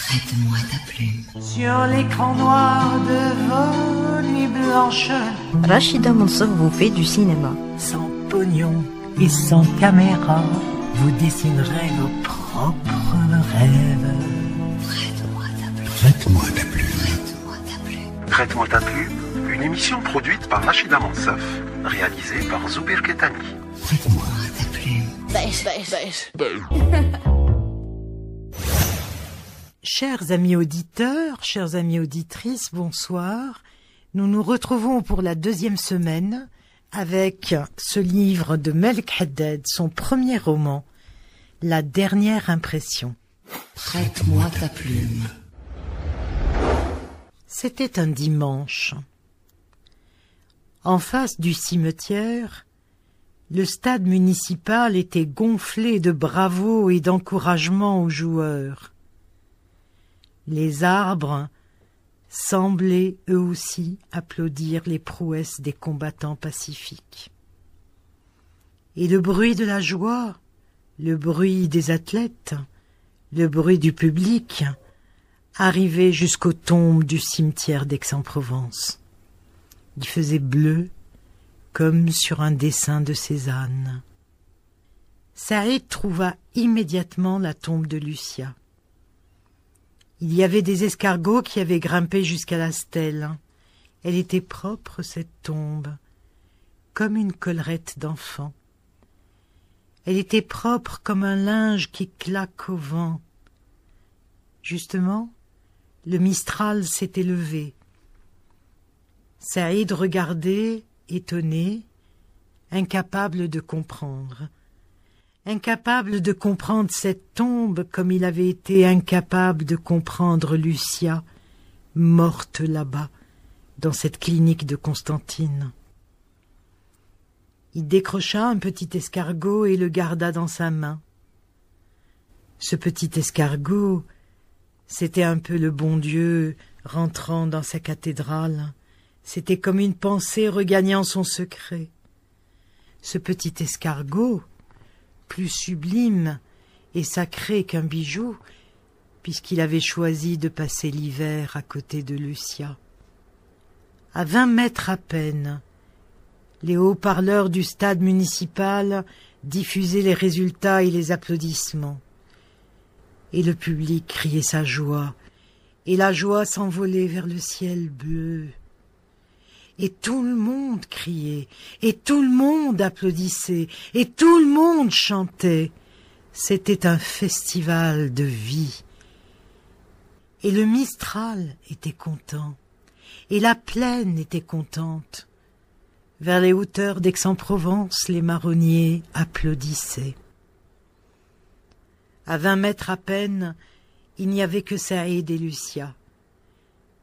Prête-moi ta plume. Sur l'écran noir de vos nuits blanches, Rachida Mansour vous fait du cinéma. sans pognon et sans caméra, vous dessinerez vos propres rêves. Prête-moi ta plume. Prête-moi ta plume. Prête-moi ta plume. Prête-moi ta plume, une émission produite par Rachida Mansour, réalisée par Zoubir Ketani. Prête-moi Ta plume. Chers amis auditeurs, chères amies auditrices, bonsoir. Nous nous retrouvons pour la deuxième semaine avec ce livre de Melek Haddad, son premier roman, La dernière impression. Prête-moi ta plume. C'était un dimanche. En face du cimetière, le stade municipal était gonflé de bravos et d'encouragement aux joueurs. Les arbres semblaient eux aussi applaudir les prouesses des combattants pacifiques. Et le bruit de la joie, le bruit des athlètes, le bruit du public arrivait jusqu'aux tombes du cimetière d'Aix-en-Provence. Il faisait bleu comme sur un dessin de Cézanne. Saïd trouva immédiatement la tombe de Lucia. Il y avait des escargots qui avaient grimpé jusqu'à la stèle. Elle était propre, cette tombe, comme une collerette d'enfant. Elle était propre comme un linge qui claque au vent. Justement, le Mistral s'était levé. Saïd regardait, étonné, incapable de comprendre. Incapable de comprendre cette tombe comme il avait été incapable de comprendre Lucia, morte là-bas, dans cette clinique de Constantine. Il décrocha un petit escargot et le garda dans sa main. Ce petit escargot, c'était un peu le bon Dieu rentrant dans sa cathédrale. C'était comme une pensée regagnant son secret. Ce petit escargot, plus sublime et sacré qu'un bijou, puisqu'il avait choisi de passer l'hiver à côté de Lucia. À 20 mètres à peine, les haut-parleurs du stade municipal diffusaient les résultats et les applaudissements. Et le public criait sa joie, et la joie s'envolait vers le ciel bleu. Et tout le monde criait, et tout le monde applaudissait, et tout le monde chantait. C'était un festival de vie. Et le Mistral était content, et la plaine était contente. Vers les hauteurs d'Aix-en-Provence, les marronniers applaudissaient. À 20 mètres à peine, il n'y avait que Saïd et Lucia.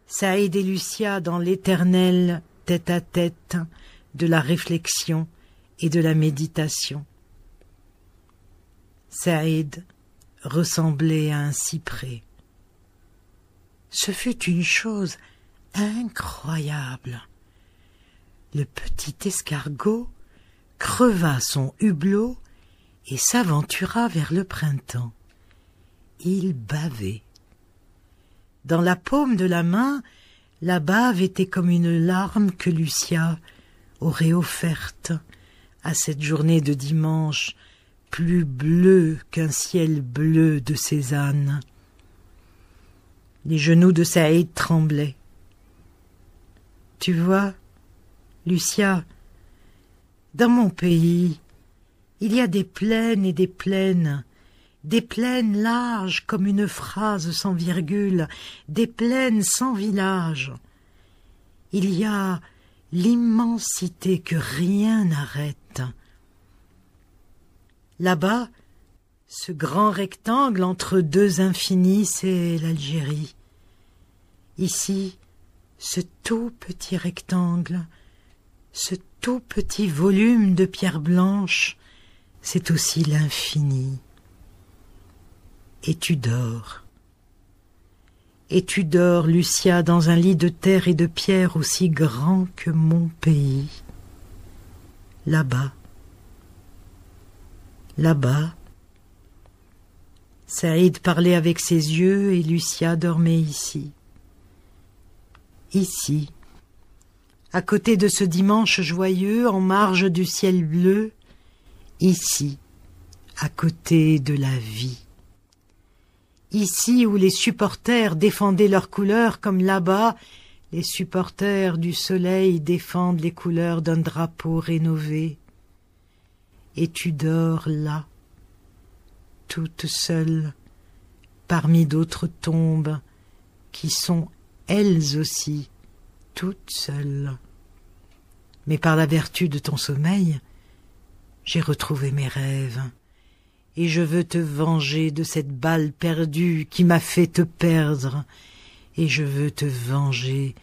Saïd et Lucia dans l'éternel tête-à-tête de la réflexion et de la méditation. Saïd ressemblait à un cyprès. Ce fut une chose incroyable. Le petit escargot creva son hublot et s'aventura vers le printemps. Il bavait. Dans la paume de la main, la bave était comme une larme que Lucia aurait offerte à cette journée de dimanche plus bleue qu'un ciel bleu de Cézanne. Les genoux de Saïd tremblaient. « Tu vois, Lucia, dans mon pays, il y a des plaines et des plaines larges comme une phrase sans virgule, des plaines sans village. Il y a l'immensité que rien n'arrête. Là-bas, ce grand rectangle entre deux infinis, c'est l'Algérie. Ici, ce tout petit rectangle, ce tout petit volume de pierre blanche, c'est aussi l'infini. Et tu dors. Et tu dors, Lucia, dans un lit de terre et de pierre aussi grand que mon pays. Là-bas, Saïd parlait avec ses yeux et Lucia dormait ici. Ici, à côté de ce dimanche joyeux en marge du ciel bleu, ici, à côté de la vie. Ici où les supporters défendaient leurs couleurs comme là-bas, les supporters du soleil défendent les couleurs d'un drapeau rénové. Et tu dors là, toute seule, parmi d'autres tombes qui sont elles aussi toutes seules. Mais par la vertu de ton sommeil, j'ai retrouvé mes rêves, et je veux te venger de cette balle perdue qui m'a fait te perdre, et je veux te venger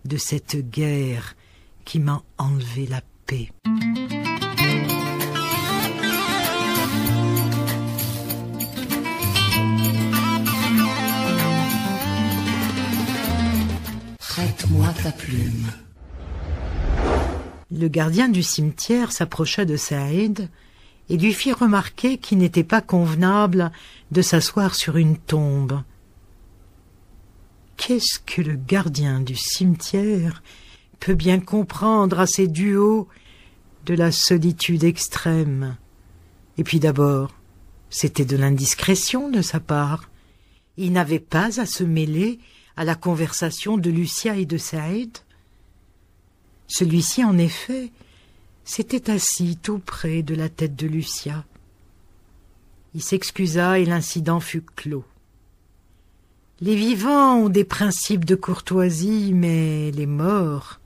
de cette guerre qui m'a enlevé la paix. Prête-moi ta plume. Le gardien du cimetière s'approcha de Saïd et lui fit remarquer qu'il n'était pas convenable de s'asseoir sur une tombe. Qu'est-ce que le gardien du cimetière peut bien comprendre à ces duos de la solitude extrême? Et puis d'abord, c'était de l'indiscrétion de sa part. Il n'avait pas à se mêler à la conversation de Lucia et de Saïd. Celui-ci, en effet, s'était assis tout près de la tête de Lucia. Il s'excusa et l'incident fut clos. Les vivants ont des principes de courtoisie, mais les morts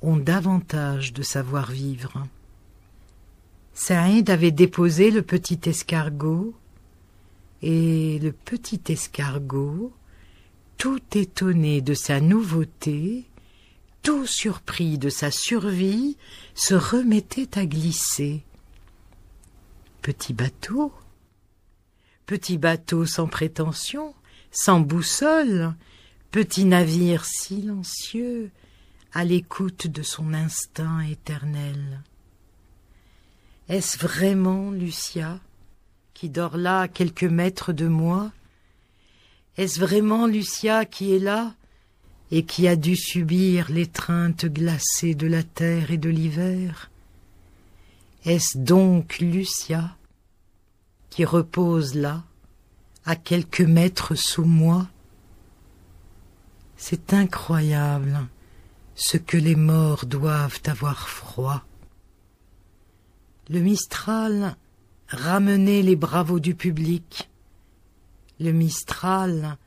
ont davantage de savoir-vivre. Saïd avait déposé le petit escargot, et le petit escargot, tout étonné de sa nouveauté, tout surpris de sa survie, se remettait à glisser. Petit bateau sans prétention, sans boussole, petit navire silencieux, à l'écoute de son instinct éternel. Est-ce vraiment Lucia, qui dort là à quelques mètres de moi? Est-ce vraiment Lucia qui est là et qui a dû subir l'étreinte glacée de la terre et de l'hiver? Est-ce donc Lucia qui repose là, à quelques mètres sous moi? C'est incroyable ce que les morts doivent avoir froid. Le Mistral ramenait les bravos du public. Le Mistral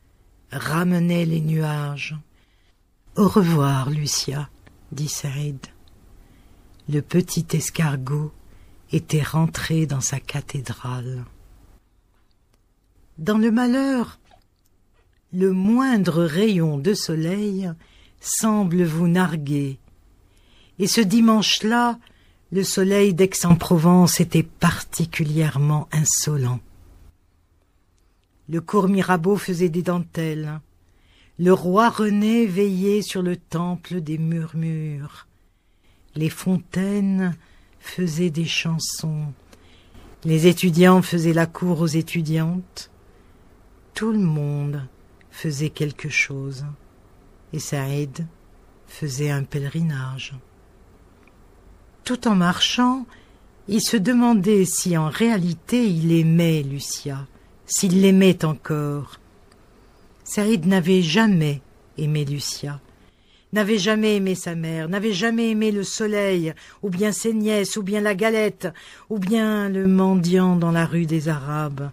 ramenait les nuages. « Au revoir, Lucia, » dit Saïd. Le petit escargot était rentré dans sa cathédrale. Dans le malheur, le moindre rayon de soleil semble vous narguer. Et ce dimanche-là, le soleil d'Aix-en-Provence était particulièrement insolent. Le cours Mirabeau faisait des dentelles. Le roi René veillait sur le temple des murmures. Les fontaines faisaient des chansons. Les étudiants faisaient la cour aux étudiantes. Tout le monde faisait quelque chose. Et Saïd faisait un pèlerinage. Tout en marchant, il se demandait si en réalité il aimait Lucia, s'il l'aimait encore. Saïd n'avait jamais aimé Lucia, n'avait jamais aimé sa mère, n'avait jamais aimé le soleil, ou bien ses nièces, ou bien la galette, ou bien le mendiant dans la rue des Arabes.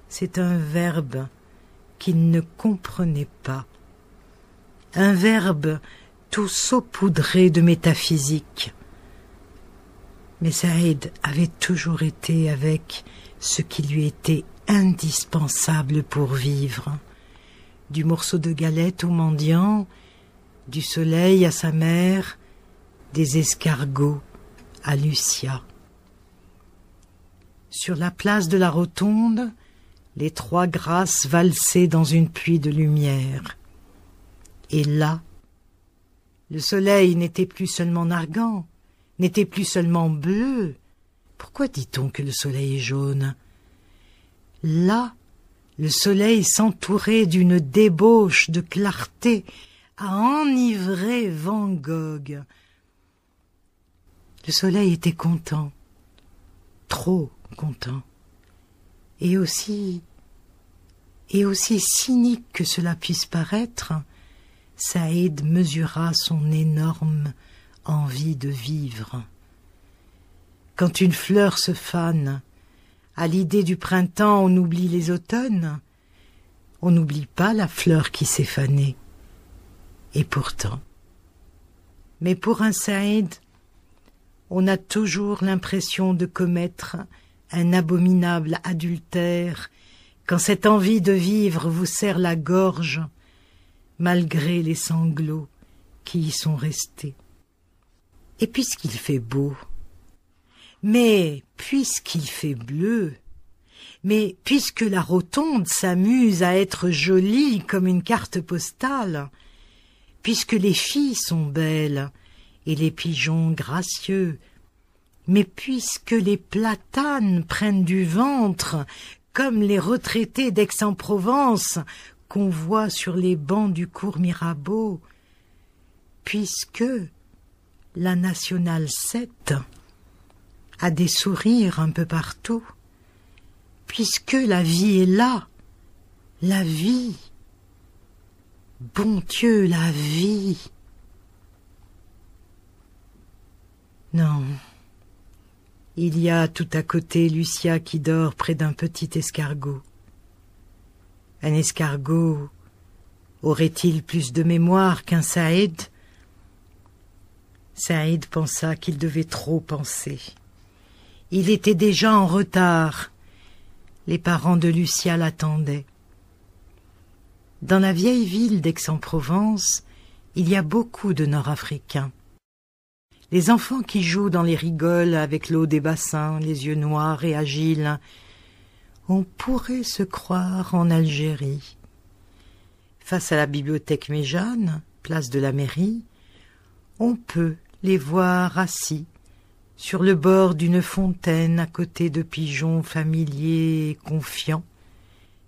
C'est un verbe qu'il ne comprenait pas, un verbe tout saupoudré de métaphysique. Mais Saïd avait toujours été avec ce qui lui était indispensable pour vivre. Du morceau de galette au mendiant, du soleil à sa mère, des escargots à Lucia. Sur la place de la Rotonde, les trois grâces valsaient dans une pluie de lumière. Et là, le soleil n'était plus seulement narguant, n'était plus seulement bleu. Pourquoi dit-on que le soleil est jaune? Là, Le soleil s'entourait d'une débauche de clarté à enivrer Van Gogh. Le soleil était content, trop content, et aussi cynique que cela puisse paraître, Saïd mesura son énorme envie de vivre. Quand une fleur se fane, à l'idée du printemps on oublie les automnes, on n'oublie pas la fleur qui s'est fanée. Et pourtant. Mais pour un Saïd, on a toujours l'impression de commettre un abominable adultère quand cette envie de vivre vous serre la gorge, malgré les sanglots qui y sont restés. Et puisqu'il fait beau, mais puisqu'il fait bleu, mais puisque la rotonde s'amuse à être jolie comme une carte postale, puisque les filles sont belles et les pigeons gracieux, mais puisque les platanes prennent du ventre comme les retraités d'Aix-en-Provence qu'on voit sur les bancs du cours Mirabeau, puisque la Nationale 7 a des sourires un peu partout, puisque la vie est là, la vie, bon Dieu, la vie. Non, il y a tout à côté Lucia qui dort près d'un petit escargot. Un escargot aurait-il plus de mémoire qu'un Saïd? Saïd pensa qu'il devait trop penser. Il était déjà en retard. Les parents de Lucia l'attendaient. Dans la vieille ville d'Aix-en-Provence, il y a beaucoup de Nord-Africains. Les enfants qui jouent dans les rigoles avec l'eau des bassins, les yeux noirs et agiles, on pourrait se croire en Algérie. Face à la bibliothèque Méjeanne, place de la mairie, on peut les voir assis sur le bord d'une fontaine à côté de pigeons familiers et confiants,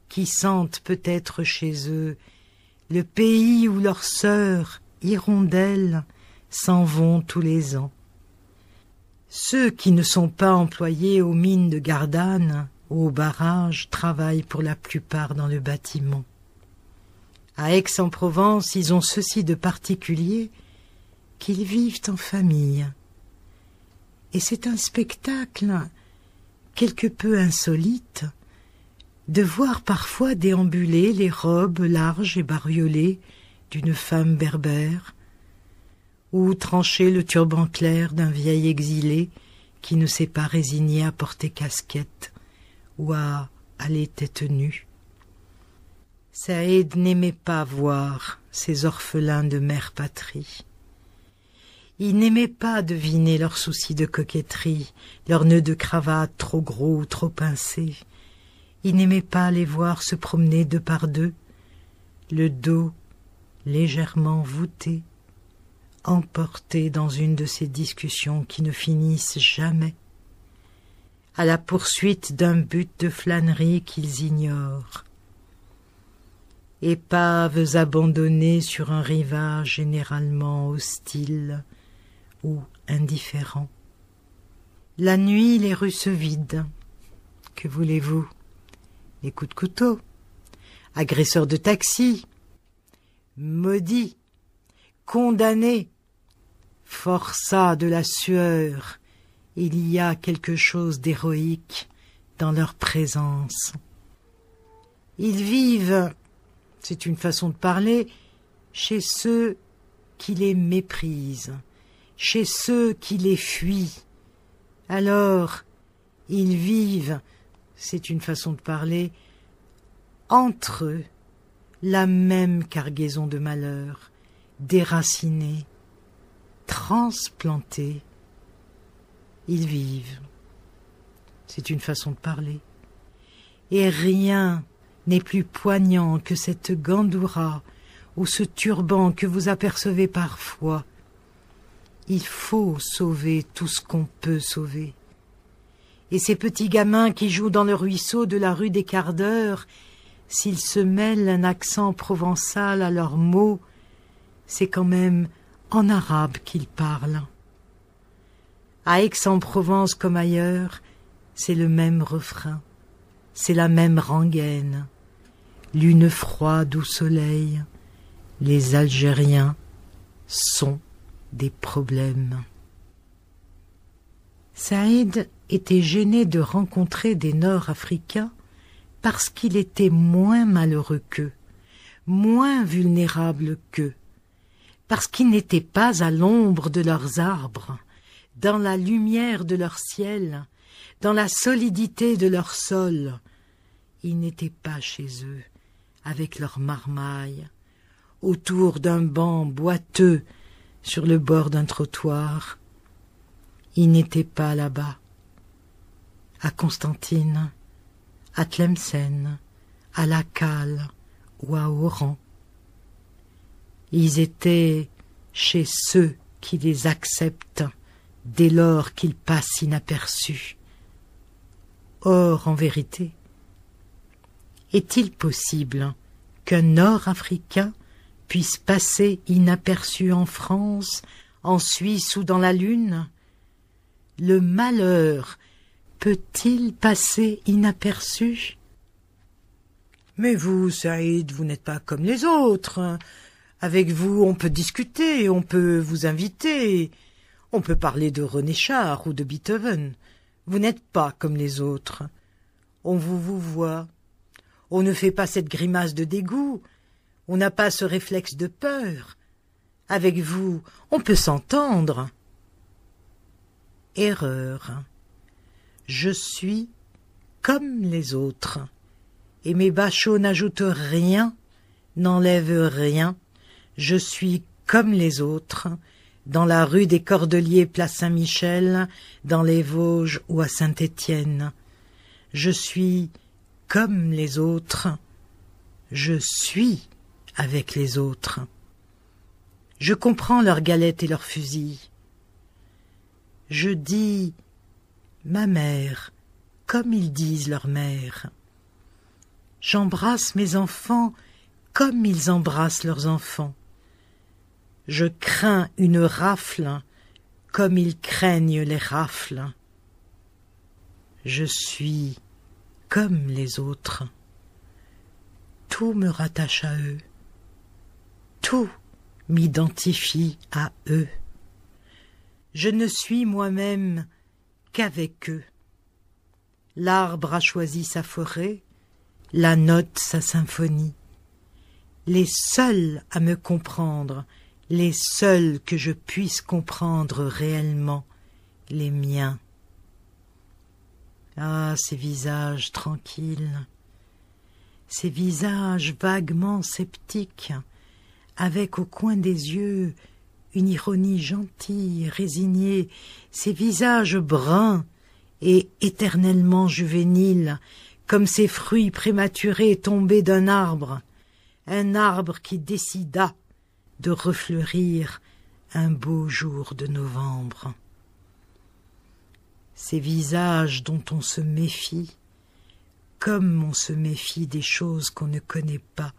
qui sentent peut-être chez eux le pays où leurs sœurs, hirondelles, s'en vont tous les ans. Ceux qui ne sont pas employés aux mines de Gardanne ou aux barrages travaillent pour la plupart dans le bâtiment. À Aix-en-Provence, ils ont ceci de particulier qu'ils vivent en famille. Et c'est un spectacle quelque peu insolite de voir parfois déambuler les robes larges et bariolées d'une femme berbère, ou trancher le turban clair d'un vieil exilé qui ne s'est pas résigné à porter casquette ou à aller tête nue. Saïd n'aimait pas voir ces orphelins de mère patrie. Il n'aimait pas deviner leurs soucis de coquetterie, leurs nœuds de cravate trop gros ou trop pincés. Il n'aimait pas les voir se promener deux par deux, le dos légèrement voûté, emportés dans une de ces discussions qui ne finissent jamais, à la poursuite d'un but de flânerie qu'ils ignorent. Épaves abandonnées sur un rivage généralement hostile ou indifférent. La nuit, les rues se vident. Que voulez-vous? Les coups de couteau, agresseurs de taxi, maudits, condamnés, forçats de la sueur, il y a quelque chose d'héroïque dans leur présence. Ils vivent, c'est une façon de parler, chez ceux qui les méprisent, chez ceux qui les fuient. Alors, ils vivent, c'est une façon de parler, entre eux, la même cargaison de malheur, déracinés, transplantés. Ils vivent, c'est une façon de parler, et rien n'est plus poignant que cette gandoura ou ce turban que vous apercevez parfois. Il faut sauver tout ce qu'on peut sauver. Et ces petits gamins qui jouent dans le ruisseau de la rue des Quarts d'Heure s'ils se mêlent un accent provençal à leurs mots, c'est quand même en arabe qu'ils parlent. À Aix-en-Provence comme ailleurs, c'est le même refrain, c'est la même rengaine. Lune froide au soleil, les Algériens sont des problèmes. Saïd était gêné de rencontrer des Nord-Africains parce qu'il était moins malheureux qu'eux, moins vulnérable qu'eux, parce qu'il n'était pas à l'ombre de leurs arbres, dans la lumière de leur ciel, dans la solidité de leur sol. Ils n'étaient pas chez eux, avec leurs marmailles, autour d'un banc boiteux sur le bord d'un trottoir. Ils n'étaient pas là-bas, à Constantine, à Tlemcen, à La Cale ou à Oran. Ils étaient chez ceux qui les acceptent dès lors qu'ils passent inaperçus. Or, en vérité, est-il possible qu'un Nord-Africain puisse passer inaperçu en France, en Suisse ou dans la Lune? Le malheur peut-il passer inaperçu? Mais vous, Saïd, vous n'êtes pas comme les autres. Avec vous, on peut discuter, on peut vous inviter, on peut parler de René Char ou de Beethoven. Vous n'êtes pas comme les autres. On vous voit. On ne fait pas cette grimace de dégoût. On n'a pas ce réflexe de peur. Avec vous, on peut s'entendre. Erreur. Je suis comme les autres. Et mes bachots n'ajoutent rien, n'enlèvent rien. Je suis comme les autres, dans la rue des Cordeliers, place Saint-Michel, dans les Vosges ou à Saint-Étienne. Je suis comme les autres. Je suis avec les autres. Je comprends leurs galettes et leurs fusils. Je dis ma mère, comme ils disent leur mère. J'embrasse mes enfants comme ils embrassent leurs enfants. Je crains une rafle comme ils craignent les rafles. Je suis comme les autres. Tout me rattache à eux. Tout m'identifie à eux. Je ne suis moi-même qu'avec eux. L'arbre a choisi sa forêt, la note sa symphonie. Les seuls à me comprendre, les seuls que je puisse comprendre réellement, les miens. Ah, ces visages tranquilles, ces visages vaguement sceptiques, avec au coin des yeux une ironie gentille, résignée, ces visages bruns et éternellement juvéniles, comme ces fruits prématurés tombés d'un arbre, un arbre qui décida de refleurir un beau jour de novembre. Ces visages dont on se méfie, comme on se méfie des choses qu'on ne connaît pas,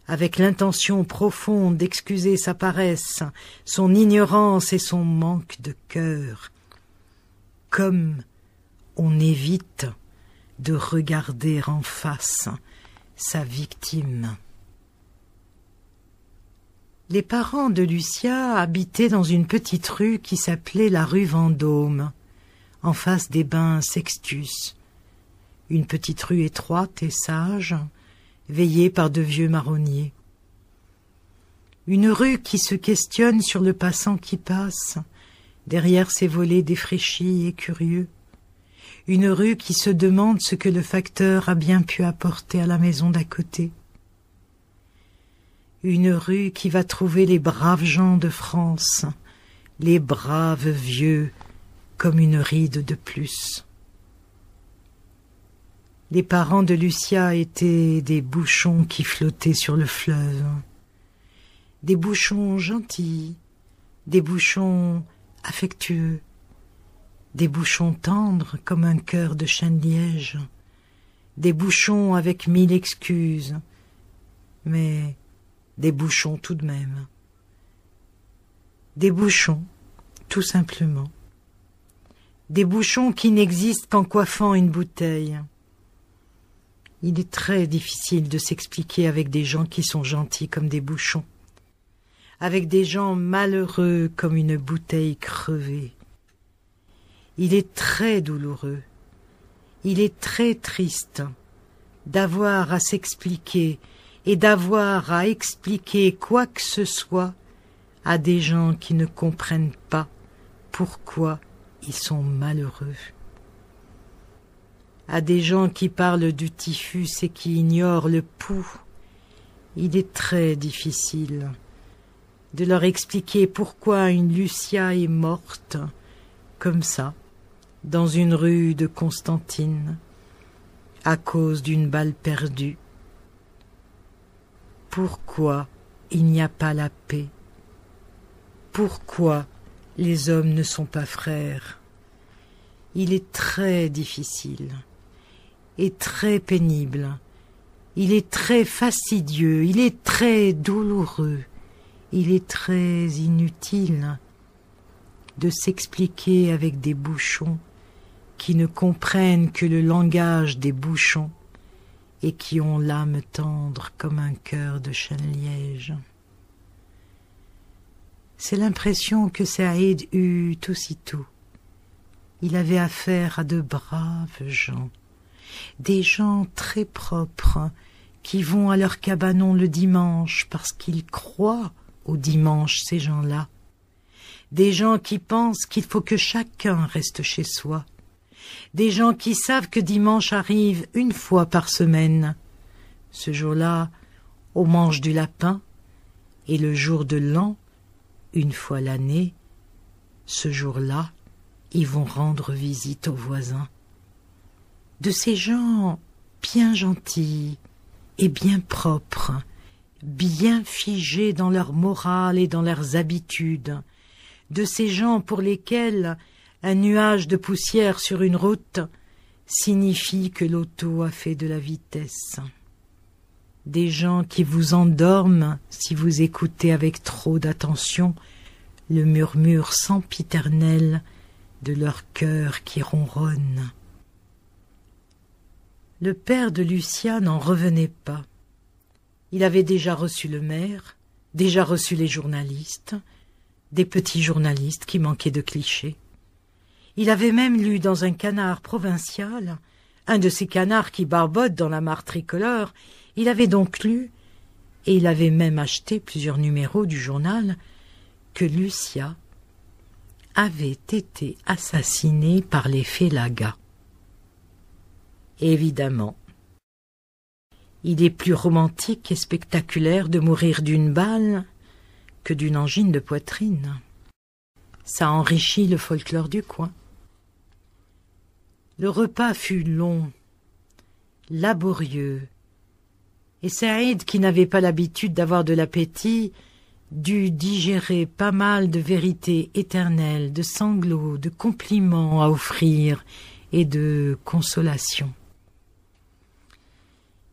avec l'intention profonde d'excuser sa paresse, son ignorance et son manque de cœur, comme on évite de regarder en face sa victime. Les parents de Lucia habitaient dans une petite rue qui s'appelait la rue Vendôme, en face des bains Sextus, une petite rue étroite et sage, veillée par de vieux marronniers. Une rue qui se questionne sur le passant qui passe, derrière ses volets défraîchis et curieux. Une rue qui se demande ce que le facteur a bien pu apporter à la maison d'à côté. Une rue qui va trouver les braves gens de France, les braves vieux, comme une ride de plus. Les parents de Lucia étaient des bouchons qui flottaient sur le fleuve, des bouchons gentils, des bouchons affectueux, des bouchons tendres comme un cœur de chêne-liège, des bouchons avec 1000 excuses, mais des bouchons tout de même. Des bouchons, tout simplement. Des bouchons qui n'existent qu'en coiffant une bouteille. Il est très difficile de s'expliquer avec des gens qui sont gentils comme des bouchons, avec des gens malheureux comme une bouteille crevée. Il est très douloureux, il est très triste d'avoir à s'expliquer et d'avoir à expliquer quoi que ce soit à des gens qui ne comprennent pas pourquoi ils sont malheureux. À des gens qui parlent du typhus et qui ignorent le pouls, il est très difficile de leur expliquer pourquoi une Lucia est morte, comme ça, dans une rue de Constantine, à cause d'une balle perdue. Pourquoi il n'y a pas la paix? Pourquoi les hommes ne sont pas frères? Il est très difficile et très pénible. Il est très fastidieux, il est très douloureux, il est très inutile de s'expliquer avec des bouchons qui ne comprennent que le langage des bouchons et qui ont l'âme tendre comme un cœur de chêne-liège. C'est l'impression que Saïd eut aussitôt. Il avait affaire à de braves gens, des gens très propres, qui vont à leur cabanon le dimanche parce qu'ils croient au dimanche, ces gens-là. Des gens qui pensent qu'il faut que chacun reste chez soi. Des gens qui savent que dimanche arrive une fois par semaine. Ce jour-là, on mange du lapin, et le jour de l'an, une fois l'année, ce jour-là, ils vont rendre visite aux voisins. De ces gens bien gentils et bien propres, bien figés dans leur morale et dans leurs habitudes, de ces gens pour lesquels un nuage de poussière sur une route signifie que l'auto a fait de la vitesse. Des gens qui vous endorment si vous écoutez avec trop d'attention le murmure sempiternel de leur cœur qui ronronne. Le père de Lucia n'en revenait pas. Il avait déjà reçu le maire, déjà reçu les journalistes, des petits journalistes qui manquaient de clichés. Il avait même lu dans un canard provincial, un de ces canards qui barbotent dans la mare tricolore. Il avait donc lu, et il avait même acheté plusieurs numéros du journal, que Lucia avait été assassinée par les Félagas. Évidemment, il est plus romantique et spectaculaire de mourir d'une balle que d'une angine de poitrine. Ça enrichit le folklore du coin. Le repas fut long, laborieux, et Saïd, qui n'avait pas l'habitude d'avoir de l'appétit, dut digérer pas mal de vérités éternelles, de sanglots, de compliments à offrir et de consolations.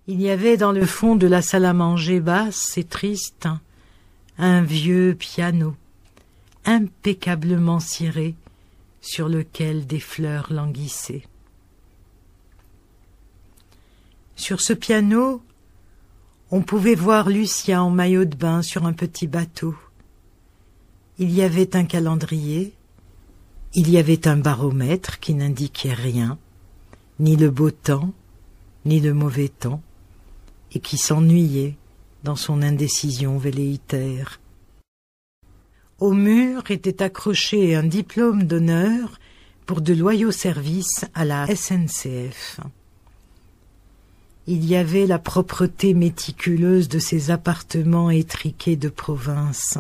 Il y avait dans le fond de la salle à manger basse et triste un vieux piano, impeccablement ciré, sur lequel des fleurs languissaient. Sur ce piano, on pouvait voir Lucia en maillot de bain sur un petit bateau. Il y avait un calendrier, il y avait un baromètre qui n'indiquait rien, ni le beau temps, ni le mauvais temps, et qui s'ennuyait dans son indécision velléitaire. Au mur était accroché un diplôme d'honneur pour de loyaux services à la SNCF. Il y avait la propreté méticuleuse de ces appartements étriqués de province.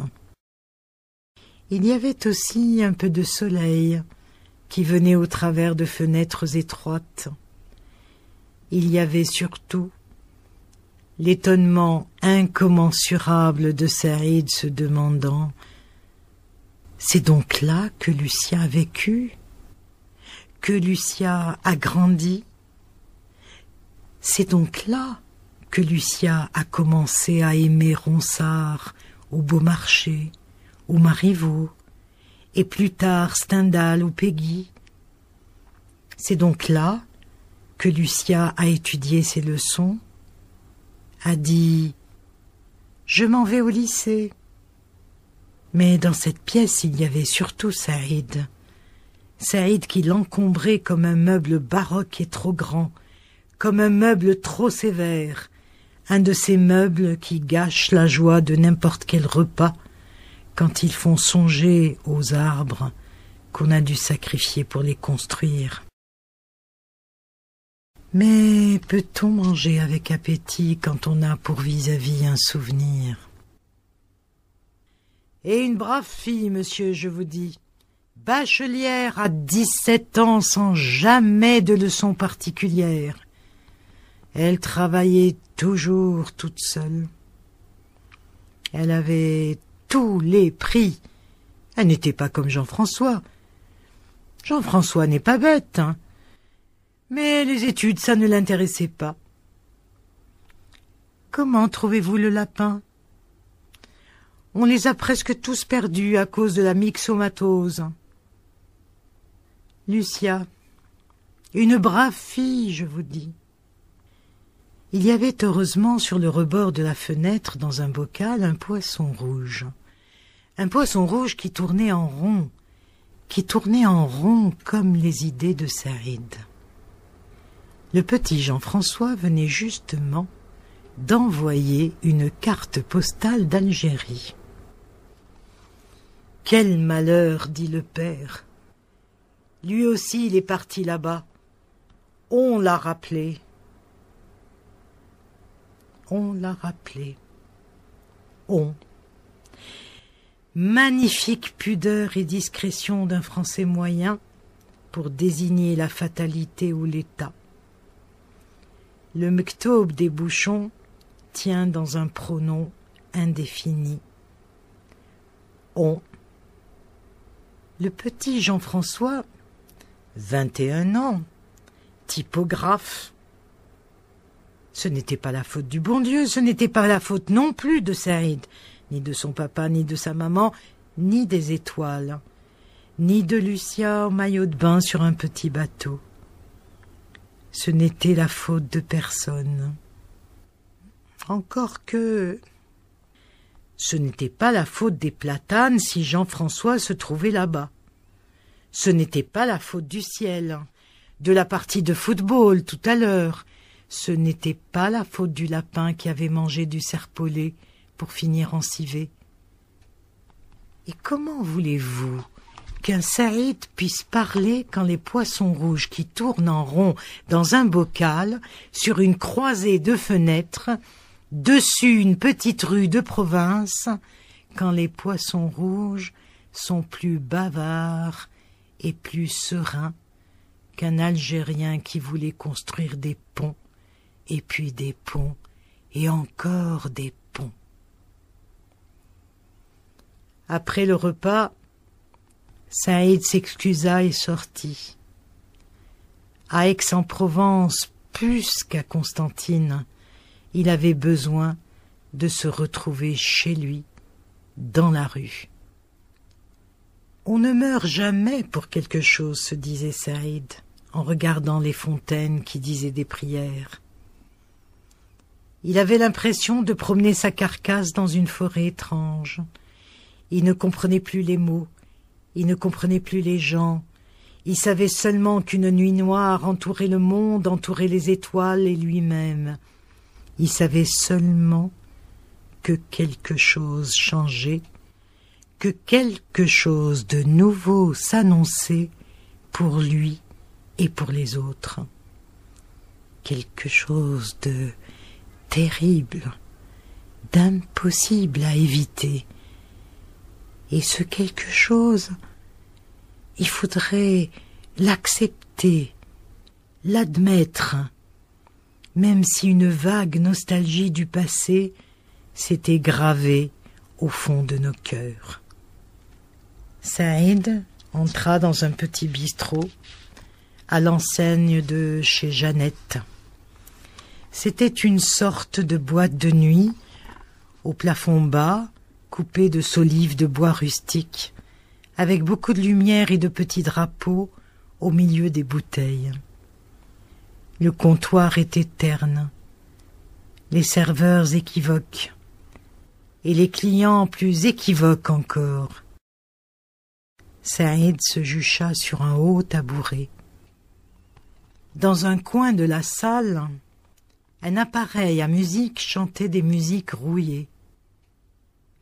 Il y avait aussi un peu de soleil qui venait au travers de fenêtres étroites. Il y avait surtout l'étonnement incommensurable de Saïd se demandant « C'est donc là que Lucia a vécu, que Lucia a grandi, C'est donc là que Lucia a commencé à aimer Ronsard au Beaumarchais, ou Marivaux, et plus tard Stendhal ou Peggy. C'est donc là que Lucia a étudié ses leçons, a dit « Je m'en vais au lycée ». Mais dans cette pièce, il y avait surtout Saïd. Saïd qui l'encombrait comme un meuble baroque et trop grand, comme un meuble trop sévère, un de ces meubles qui gâchent la joie de n'importe quel repas quand ils font songer aux arbres qu'on a dû sacrifier pour les construire. Mais peut-on manger avec appétit quand on a pour vis-à-vis un souvenir? Et une brave fille, monsieur, je vous dis, bachelière à 17 ans sans jamais de leçons particulières. Elle travaillait toujours toute seule. Elle avait tous les prix. Elle n'était pas comme Jean-François. Jean-François n'est pas bête, hein. Mais les études, ça ne l'intéressait pas. Comment trouvez-vous le lapin? On les a presque tous perdus à cause de la myxomatose. Lucia, une brave fille, je vous dis. Il y avait heureusement sur le rebord de la fenêtre, dans un bocal, un poisson rouge. Un poisson rouge qui tournait en rond comme les idées de Saïd. Le petit Jean-François venait justement d'envoyer une carte postale d'Algérie. « Quel malheur !» dit le père. « Lui aussi, il est parti là-bas. On l'a rappelé. » On l'a rappelé. On. Magnifique pudeur et discrétion d'un Français moyen pour désigner la fatalité ou l'État. Le mektoub des bouchons tient dans un pronom indéfini. On. Le petit Jean-François, 21 ans, typographe. Ce n'était pas la faute du bon Dieu, ce n'était pas la faute non plus de Saïd, ni de son papa, ni de sa maman, ni des étoiles, ni de Lucia en maillot de bain sur un petit bateau. Ce n'était la faute de personne. Encore que ce n'était pas la faute des platanes si Jean-François se trouvait là-bas. Ce n'était pas la faute du ciel, de la partie de football tout à l'heure. Ce n'était pas la faute du lapin qui avait mangé du serpolet pour finir en civet. Et comment voulez-vous qu'un Saïd puisse parler quand les poissons rouges qui tournent en rond dans un bocal, sur une croisée de fenêtres, dessus une petite rue de province, quand les poissons rouges sont plus bavards et plus sereins qu'un Algérien qui voulait construire des ponts, et puis des ponts, et encore des ponts. Après le repas, Saïd s'excusa et sortit. À Aix-en-Provence, plus qu'à Constantine, il avait besoin de se retrouver chez lui, dans la rue. On ne meurt jamais pour quelque chose, se disait Saïd, en regardant les fontaines qui disaient des prières. Il avait l'impression de promener sa carcasse dans une forêt étrange. Il ne comprenait plus les mots, il ne comprenait plus les gens. Il savait seulement qu'une nuit noire entourait le monde, entourait les étoiles et lui-même. Il savait seulement que quelque chose changeait, que quelque chose de nouveau s'annonçait pour lui et pour les autres. Quelque chose de terrible, d'impossible à éviter. Et ce quelque chose, il faudrait l'accepter, l'admettre, même si une vague nostalgie du passé s'était gravée au fond de nos cœurs. Saïd entra dans un petit bistrot à l'enseigne de chez Jeannette. C'était une sorte de boîte de nuit, au plafond bas, coupé de solives de bois rustique, avec beaucoup de lumière et de petits drapeaux au milieu des bouteilles. Le comptoir était terne, les serveurs équivoques, et les clients plus équivoques encore. Saïd se jucha sur un haut tabouret. Dans un coin de la salle, un appareil à musique chantait des musiques rouillées.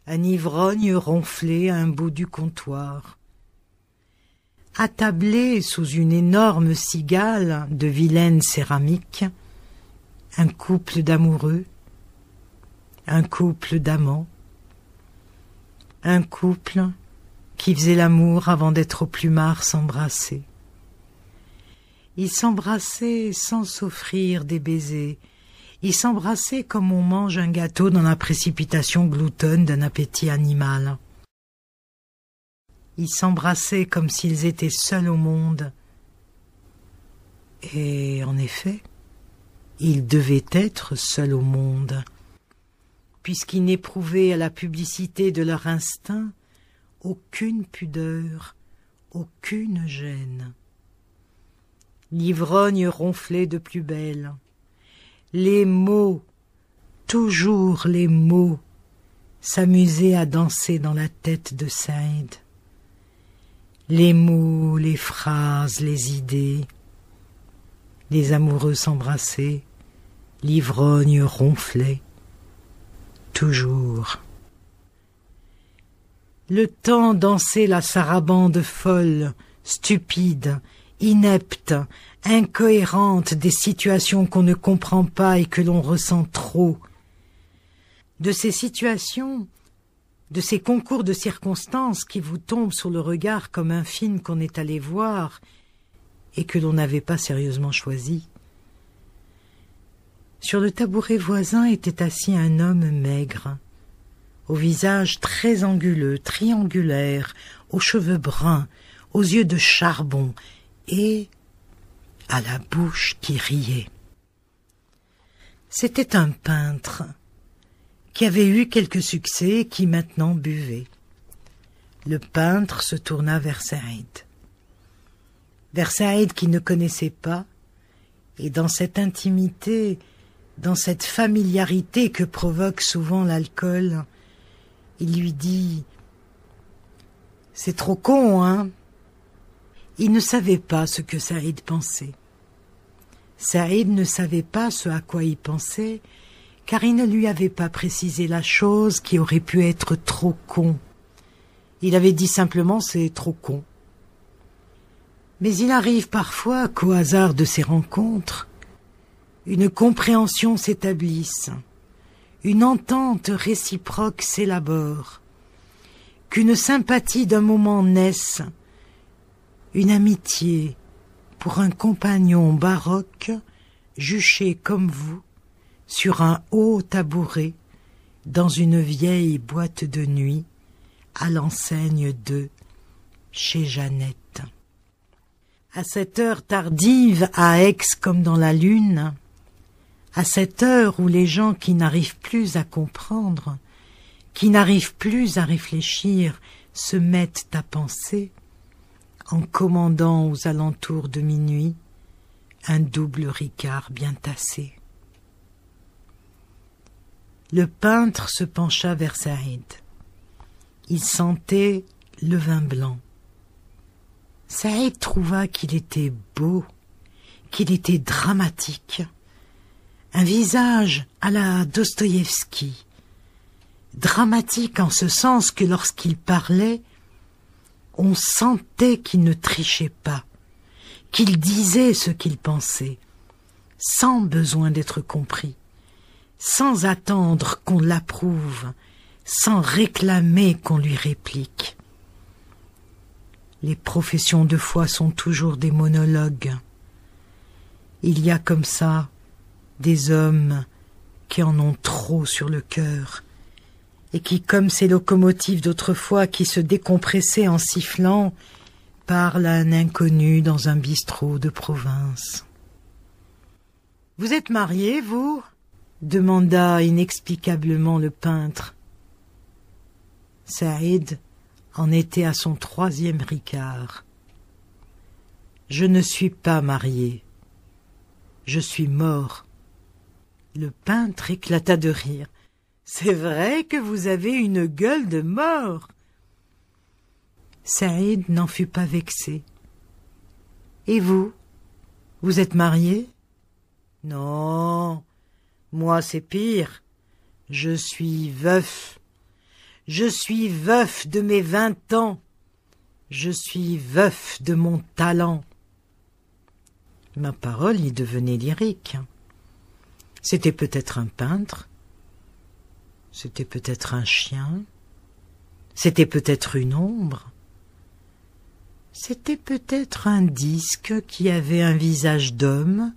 Un ivrogne ronflait à un bout du comptoir. Attablé sous une énorme cigale de vilaine céramique, un couple d'amoureux, un couple d'amants, un couple qui faisait l'amour avant d'être au plumard s'embrasser. Ils s'embrassaient sans s'offrir des baisers. Ils s'embrassaient comme on mange un gâteau dans la précipitation gloutonne d'un appétit animal. Ils s'embrassaient comme s'ils étaient seuls au monde. Et en effet, ils devaient être seuls au monde, puisqu'ils n'éprouvaient à la publicité de leur instinct aucune pudeur, aucune gêne. L'ivrogne ronflait de plus belle. Les mots, toujours les mots, s'amusaient à danser dans la tête de Saïd. Les mots, les phrases, les idées. Les amoureux s'embrassaient, l'ivrogne ronflait. Toujours. Le temps dansait la sarabande folle, stupide, inepte, incohérente des situations qu'on ne comprend pas et que l'on ressent trop. De ces situations, de ces concours de circonstances qui vous tombent sur le regard comme un film qu'on est allé voir et que l'on n'avait pas sérieusement choisi. Sur le tabouret voisin était assis un homme maigre, au visage très anguleux, triangulaire, aux cheveux bruns, aux yeux de charbon et à la bouche qui riait. C'était un peintre qui avait eu quelques succès et qui maintenant buvait. Le peintre se tourna vers Saïd qui ne connaissait pas, et dans cette intimité, dans cette familiarité que provoque souvent l'alcool, il lui dit « C'est trop con, hein ?» Il ne savait pas ce que Saïd pensait. Saïd ne savait pas ce à quoi il pensait, car il ne lui avait pas précisé la chose qui aurait pu être trop con. Il avait dit simplement « c'est trop con ». Mais il arrive parfois qu'au hasard de ces rencontres, une compréhension s'établisse, une entente réciproque s'élabore, qu'une sympathie d'un moment naisse, une amitié pour un compagnon baroque juché comme vous sur un haut tabouret dans une vieille boîte de nuit à l'enseigne de chez Jeannette. À cette heure tardive à Aix comme dans la lune, à cette heure où les gens qui n'arrivent plus à comprendre, qui n'arrivent plus à réfléchir, se mettent à penser, en commandant aux alentours de minuit un double ricard bien tassé. Le peintre se pencha vers Saïd. Il sentait le vin blanc. Saïd trouva qu'il était beau, qu'il était dramatique. Un visage à la Dostoïevski, dramatique en ce sens que lorsqu'il parlait, on sentait qu'il ne trichait pas, qu'il disait ce qu'il pensait, sans besoin d'être compris, sans attendre qu'on l'approuve, sans réclamer qu'on lui réplique. Les professions de foi sont toujours des monologues. Il y a comme ça des hommes qui en ont trop sur le cœur et qui, comme ces locomotives d'autrefois qui se décompressaient en sifflant, parlent à un inconnu dans un bistrot de province. Vous êtes marié, vous? Demanda inexplicablement le peintre. Saïd en était à son 3e Ricard. Je ne suis pas marié. Je suis mort. Le peintre éclata de rire. C'est vrai que vous avez une gueule de mort. Saïd n'en fut pas vexé. Et vous? Vous êtes marié? Non, moi c'est pire. Je suis veuf. Je suis veuf de mes 20 ans. Je suis veuf de mon talent. Ma parole y devenait lyrique. C'était peut-être un peintre, c'était peut-être un chien, c'était peut-être une ombre, c'était peut-être un disque qui avait un visage d'homme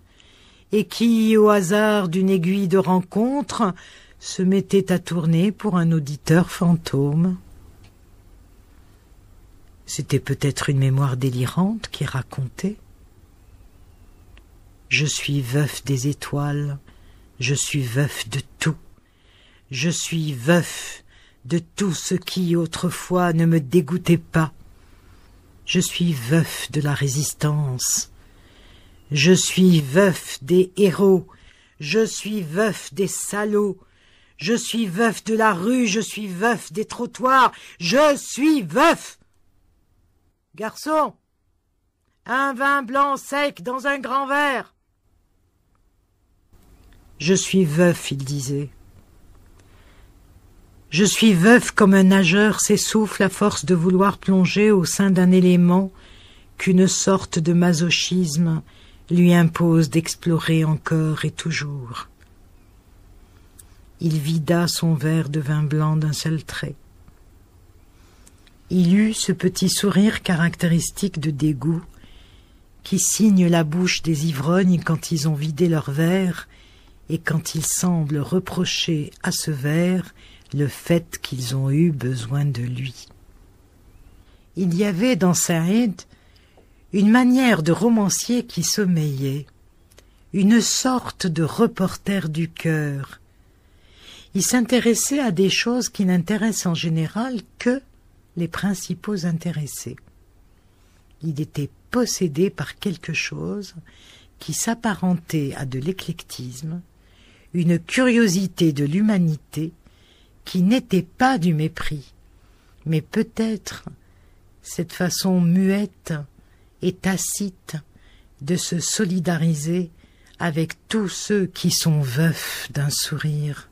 et qui, au hasard d'une aiguille de rencontre, se mettait à tourner pour un auditeur fantôme. C'était peut-être une mémoire délirante qui racontait. Je suis veuf des étoiles, je suis veuf de tout. Je suis veuf de tout ce qui autrefois ne me dégoûtait pas. Je suis veuf de la résistance. Je suis veuf des héros. Je suis veuf des salauds. Je suis veuf de la rue. Je suis veuf des trottoirs. Je suis veuf. Garçon, un vin blanc sec dans un grand verre. Je suis veuf, il disait. Je suis veuf comme un nageur s'essouffle à force de vouloir plonger au sein d'un élément qu'une sorte de masochisme lui impose d'explorer encore et toujours. Il vida son verre de vin blanc d'un seul trait. Il eut ce petit sourire caractéristique de dégoût qui signe la bouche des ivrognes quand ils ont vidé leur verre et quand ils semblent reprocher à ce verre le fait qu'ils ont eu besoin de lui. Il y avait dans Saïd une manière de romancier qui sommeillait, une sorte de reporter du cœur. Il s'intéressait à des choses qui n'intéressent en général que les principaux intéressés. Il était possédé par quelque chose qui s'apparentait à de l'éclectisme, une curiosité de l'humanité qui n'était pas du mépris, mais peut-être cette façon muette et tacite de se solidariser avec tous ceux qui sont veufs d'un sourire,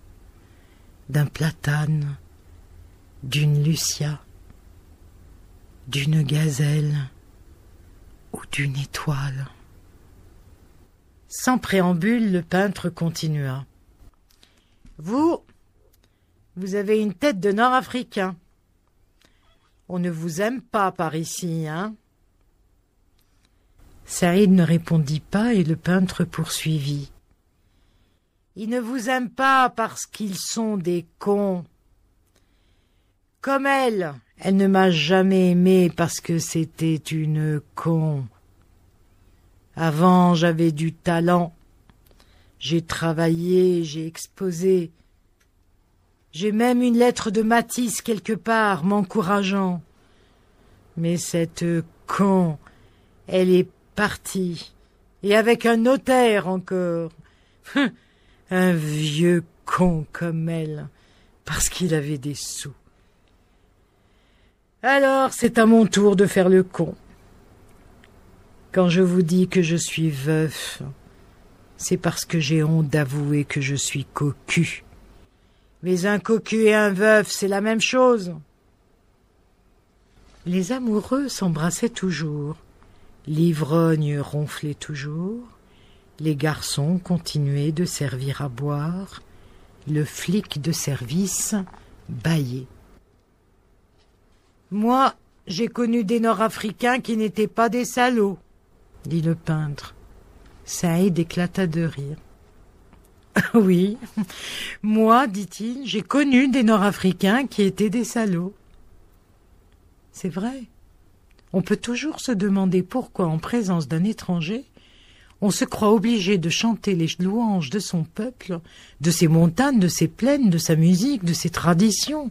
d'un platane, d'une Lucia, d'une gazelle ou d'une étoile. Sans préambule, le peintre continua. Vous avez une tête de Nord-Africain. On ne vous aime pas par ici, hein? Saïd ne répondit pas et le peintre poursuivit. Ils ne vous aiment pas parce qu'ils sont des cons. Comme elle ne m'a jamais aimé parce que c'était une con. Avant, j'avais du talent. J'ai travaillé, j'ai exposé. J'ai même une lettre de Matisse quelque part m'encourageant. Mais cette con, elle est partie. Et avec un notaire encore. Un vieux con comme elle, parce qu'il avait des sous. Alors, c'est à mon tour de faire le con. Quand je vous dis que je suis veuf, c'est parce que j'ai honte d'avouer que je suis cocu. Mais un cocu et un veuf, c'est la même chose. Les amoureux s'embrassaient toujours, l'ivrogne ronflait toujours, les garçons continuaient de servir à boire, le flic de service bâillait. Moi, j'ai connu des Nord-Africains qui n'étaient pas des salauds, dit le peintre. Saïd éclata de rire. Oui, moi, dit-il, j'ai connu des Nord-Africains qui étaient des salauds. C'est vrai. On peut toujours se demander pourquoi, en présence d'un étranger, On se croit obligé de chanter les louanges de son peuple, de ses montagnes, de ses plaines, de sa musique, de ses traditions,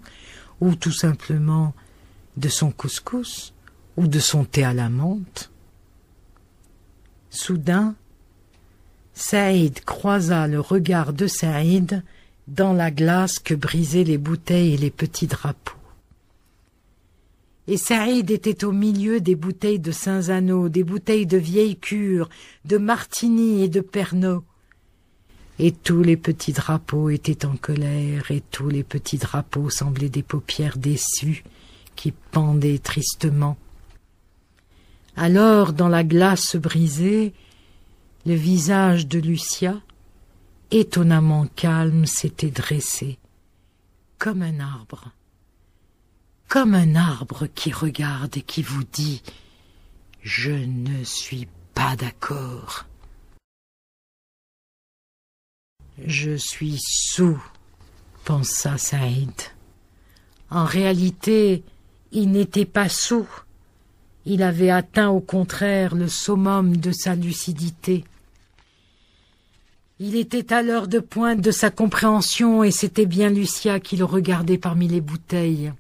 ou tout simplement de son couscous, ou de son thé à la menthe. Soudain, Saïd croisa le regard de Saïd dans la glace que brisaient les bouteilles et les petits drapeaux. Et Saïd était au milieu des bouteilles de Saint-Zano, des bouteilles de vieille cure, de martini et de pernod. Et tous les petits drapeaux étaient en colère, et tous les petits drapeaux semblaient des paupières déçues qui pendaient tristement. Alors, dans la glace brisée, le visage de Lucia, étonnamment calme, s'était dressé, comme un arbre qui regarde et qui vous dit « Je ne suis pas d'accord ». « Je suis soûl », pensa Saïd. En réalité, il n'était pas soûl. Il avait atteint au contraire le summum de sa lucidité. Il était à l'heure de pointe de sa compréhension et c'était bien Lucia qui le regardait parmi les bouteilles.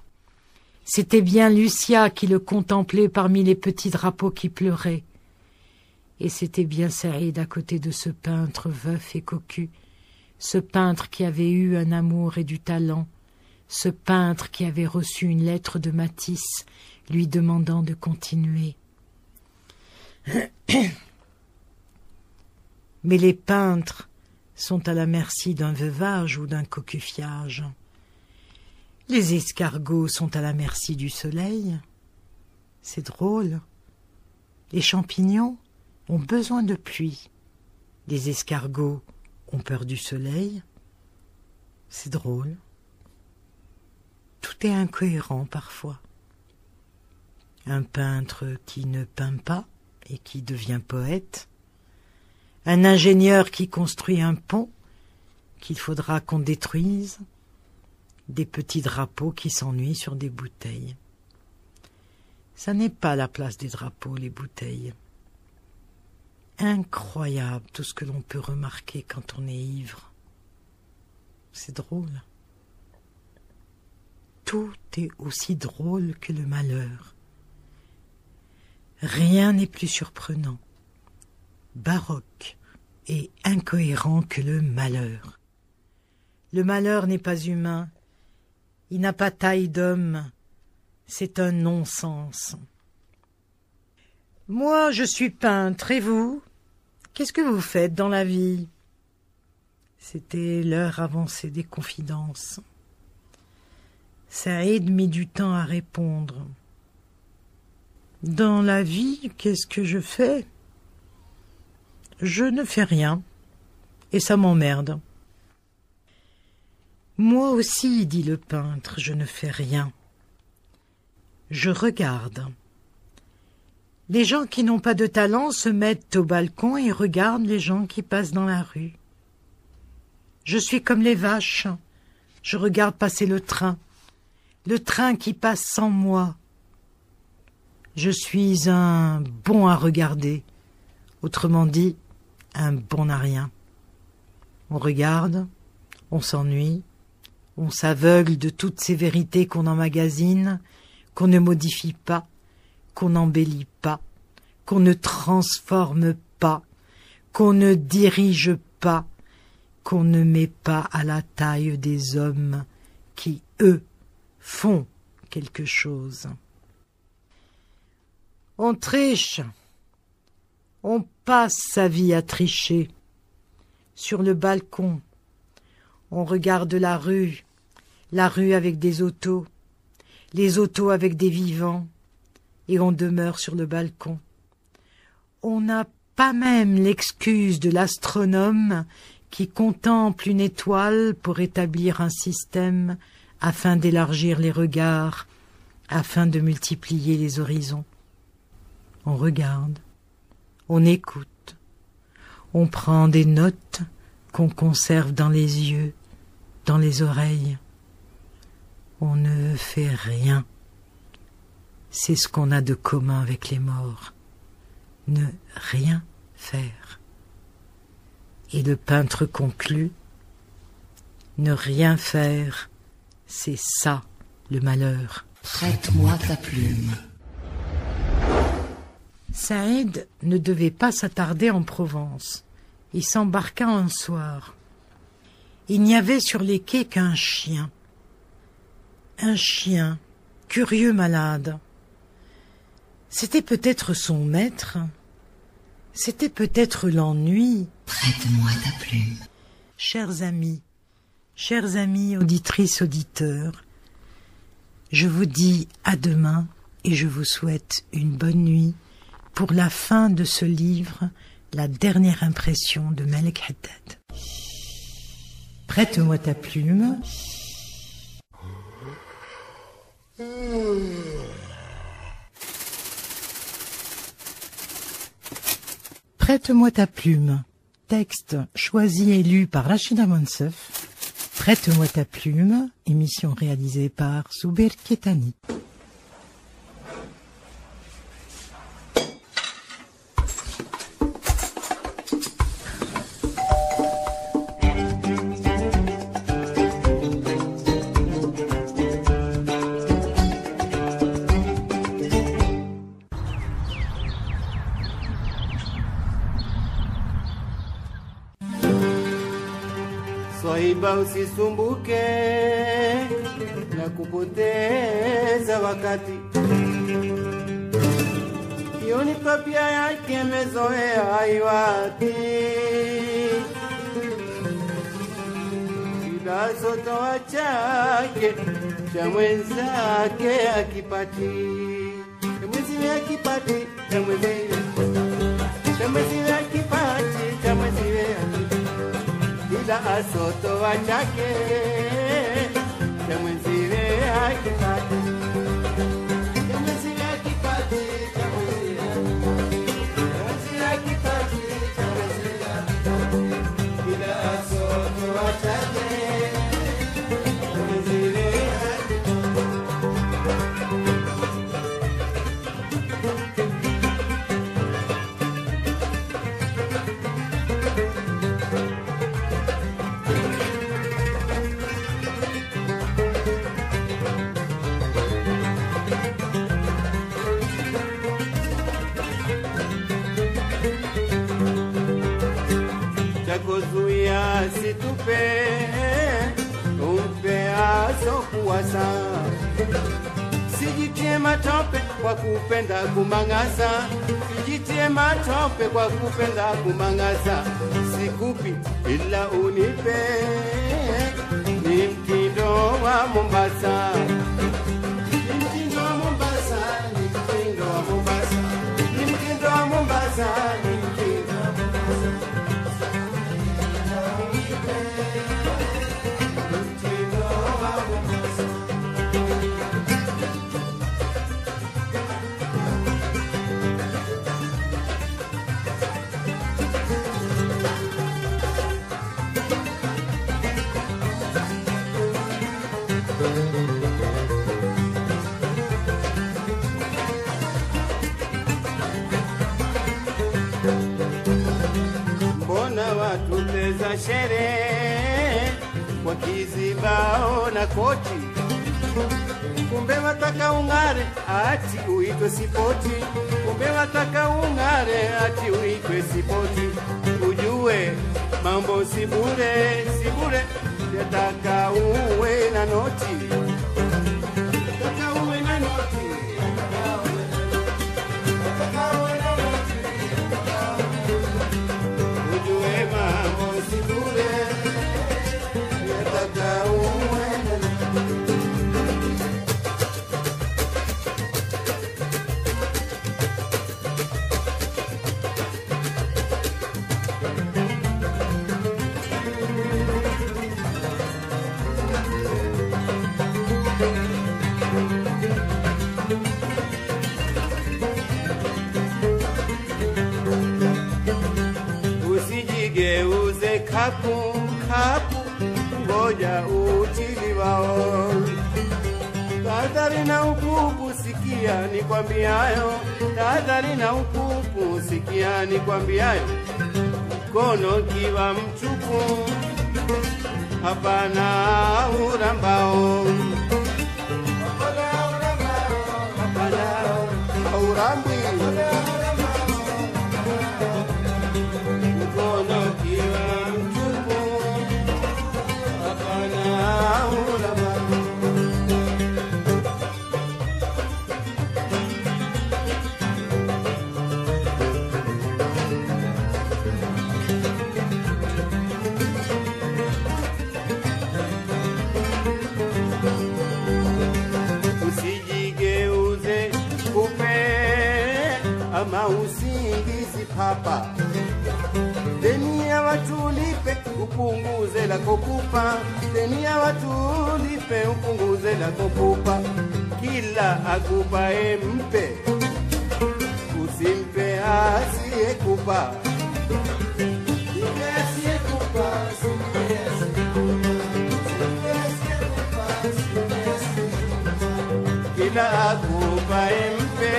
C'était bien Lucia qui le contemplait parmi les petits drapeaux qui pleuraient. Et c'était bien Saïd à côté de ce peintre veuf et cocu, ce peintre qui avait eu un amour et du talent, ce peintre qui avait reçu une lettre de Matisse lui demandant de continuer. Mais les peintres sont à la merci d'un veuvage ou d'un cocufiage. Les escargots sont à la merci du soleil. C'est drôle. Les champignons ont besoin de pluie. Les escargots ont peur du soleil. C'est drôle. Tout est incohérent parfois. Un peintre qui ne peint pas et qui devient poète. Un ingénieur qui construit un pont qu'il faudra qu'on détruise. Des petits drapeaux qui s'ennuient sur des bouteilles. Ça n'est pas la place des drapeaux, les bouteilles. Incroyable tout ce que l'on peut remarquer quand on est ivre. C'est drôle. Tout est aussi drôle que le malheur. Rien n'est plus surprenant, baroque et incohérent que le malheur. Le malheur n'est pas humain. Il n'a pas taille d'homme, c'est un non-sens. Moi, je suis peintre, et vous? Qu'est-ce que vous faites dans la vie? C'était l'heure avancée des confidences. Saïd mit du temps à répondre. Dans la vie, qu'est-ce que je fais? Je ne fais rien, et ça m'emmerde. Moi aussi, dit le peintre, je ne fais rien. Je regarde. Les gens qui n'ont pas de talent se mettent au balcon et regardent les gens qui passent dans la rue. Je suis comme les vaches. Je regarde passer le train qui passe sans moi. Je suis un bon à regarder, autrement dit, un bon à rien. On regarde, on s'ennuie, on s'aveugle de toutes ces vérités qu'on emmagasine, qu'on ne modifie pas, qu'on n'embellit pas, qu'on ne transforme pas, qu'on ne dirige pas, qu'on ne met pas à la taille des hommes qui, eux, font quelque chose. On triche, on passe sa vie à tricher. Sur le balcon, on regarde la rue avec des autos, les autos avec des vivants, et on demeure sur le balcon. On n'a pas même l'excuse de l'astronome qui contemple une étoile pour établir un système afin d'élargir les regards, afin de multiplier les horizons. On regarde, on écoute, on prend des notes qu'on conserve dans les yeux, dans les oreilles. On ne fait rien. C'est ce qu'on a de commun avec les morts. Ne rien faire. Et le peintre conclut: ne rien faire, c'est ça le malheur. Prête-moi ta plume. Saïd ne devait pas s'attarder en Provence. Il s'embarqua un soir. Il n'y avait sur les quais qu'un chien. Un chien, curieux malade. C'était peut-être son maître. C'était peut-être l'ennui. Prête-moi ta plume. Chers amis, auditrices, auditeurs, je vous dis à demain et je vous souhaite une bonne nuit pour la fin de ce livre, la dernière impression de Malek Haddad. Prête-moi ta plume. Prête-moi ta plume. Texte choisi et lu par Rachida Monsef. Prête-moi ta plume, émission réalisée par Zuber Ketani. Swaiba usisumbuke na kupoteza wakati. Hiyo ni tabia yake amezoea haiwati. Kila sotoa chake cha mwenzake akipati. Mwenziwe akipati cha mwenziwe. Cha mwenziwe akipati cha mwenziwe akipati. Ila asoto wachake cha mwenziwe akipati. Cha mwenziwe akipati cha mwenziwe. Cha mwenziwe akipati cha mwenziwe akipati. Ila asoto wachake cha mwenziwe akipati. Kuzuia situpe umpe aso kuwasa, sijitie matope kwa kupenda kumangasa, sijitie matope kwa kupenda kumangasa, sikupi ila unipe, ni mtindo wa Mombasa, ni mtindo wa Mombasa, ni mtindo wa Mombasa, ni mtindo wa Mombasa, ni mtindo wa Mombasa. Mbona watuteza sherehe kwa kizibao na koti, kumbe wataka ungare ati uitwe sipoti, kumbe wataka ungare ati uitwe sipoti. Ujue mambo si bure, si bure, yataka uwe na noti, yataka uwe na noti, yataka uwe na noti. Ujue mambo si bure, yataka uwe na noti. Usijigeuze kapu kapu, ngoja utiliwao. Tahadhari na upupu, sikia nikwambiayo. Tahadhari na upupu, sikia nikwambiayo. mkono kiwa mtupu, hapana urambao, hapana urambi. Mkono kiwa mtupu, hapana urambao. Ama usingizi papa, deni ya watu lipe, upunguze la kukupa. Deni ya watu lipe, upunguze la kukupa. Kila akupae mpe, usimpe asiyekupa. Kila akupae mpe,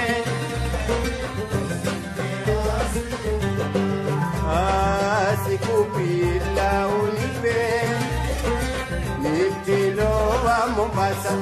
sikupi ila unipe, ni mtindo wa Mombasa.